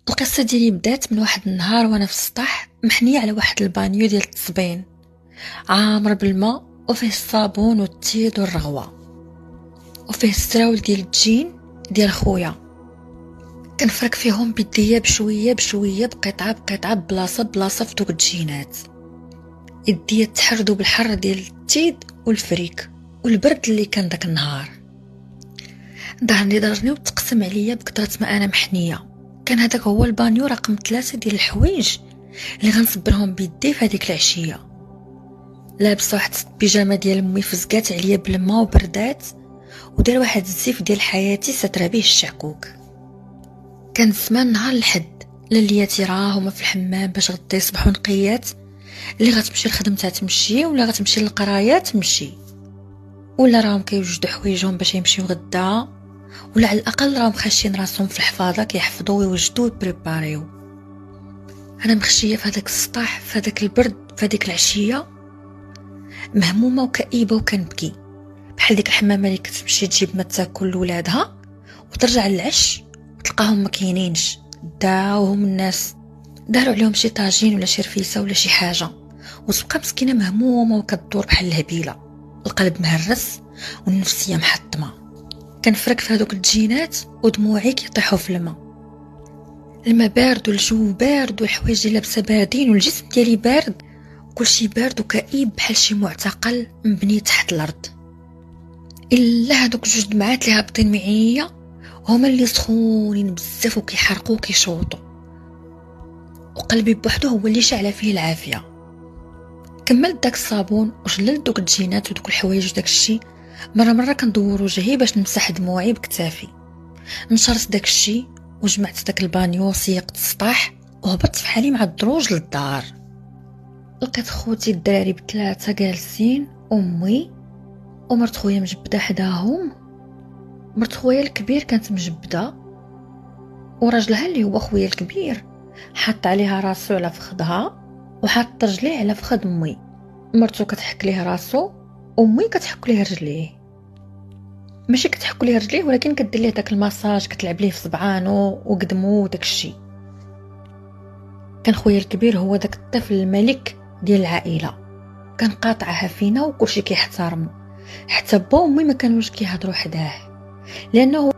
القصه ديالي بدات من واحد النهار وانا في السطح محنيه على واحد البانيو ديال التصبين عامر بالماء وفيه الصابون والتيد والرغوه وفيه السراول ديال الجين ديال خويا. كنفرك فيهم بيديا بشويه بشويه بقطعه بقطعه بلاصه بلاصه في دوك الجينات. يديا تحردوا بالحر ديال التيد والفريك والبرد اللي كان داك النهار. ظهرني ضرجني وتقسم عليا بكثرة ما انا محنيه. كان هذاك هو البانيو رقم 3 ديال الحوايج اللي غنصبرهم بيدي في هذيك العشيه. لابسه واحد البيجامه ديال امي فزقات عليا بالما وبردات ودار واحد الزيف ديال حياتي سترى به الشعكوك. كان زمان نهار الحد للياتي راهما في الحمام باش غدا يصبحوا نقيات، اللي غتمشي لخدمتها تمشي ولا غتمشي للقرايه تمشي، ولا راهم كيوجدوا حوايجهم باش يمشيو غدا، ولا على الاقل راهم خاشين راسهم في الحفاظه كيحفظوا ويوجدوا ويبريباريو. انا مخشيه في هذاك السطح في هذاك البرد في هذيك العشيه، مهمومه وكئيبه وكنبكي بحال ديك الحمامه اللي كتمشي تجيب ما تاكل لولادها وترجع للعش وتلقاهم ما كاينينش، داوهم الناس داروا عليهم شي طاجين ولا شي رفيسه ولا شي حاجه، وتبقى مسكينه مهمومه وكدور بحال الهبيله، القلب مهرس والنفسيه محطمه. كنفرك في هذوك الجينات ودموعي كيطيحوا في الماء بارد والجو بارد والحوايج اللي لابسه باردين والجسم ديالي بارد، كلشي بارد وكئيب بحال شي معتقل مبني تحت الارض. الا هذوك جوج دمعات اللي هابطين معايا هما اللي سخونين بزاف وكيحرقوا وكيشوطوا، وقلبي بوحدو هو اللي شعل فيه العافيه. كملت داك الصابون وشللت دوك الجينات ودوك الحوايج وداك الشيء. مره كندور وجهي باش نمسح دموعي بكتافي. نشرت داك الشيء وجمعت داك البانيو سيقت السطح وهبطت في حالي مع الدروج للدار. لقيت خوتي الدراري ب3 جالسين، امي ومرت خويا مجبده حداهم. مرت خويا الكبير كانت مجبده وراجلها اللي هو خويا الكبير حط عليها راسو على فخدها وحط رجليه على فخد امي. مرتو كتحك ليه راسو، امي كتحك ليه رجليه، ماشي كتحك ليه رجليه ولكن كدير ليه داك المساج، كتلعب ليه في صبعانو وقدمو وداك الشيء. كان خويا الكبير هو داك الطفل الملك ديال العائله، كان قاطعها فينا وكلشي كيحترمو، حتى با امي ما كانوش كيهضروا حداه لانه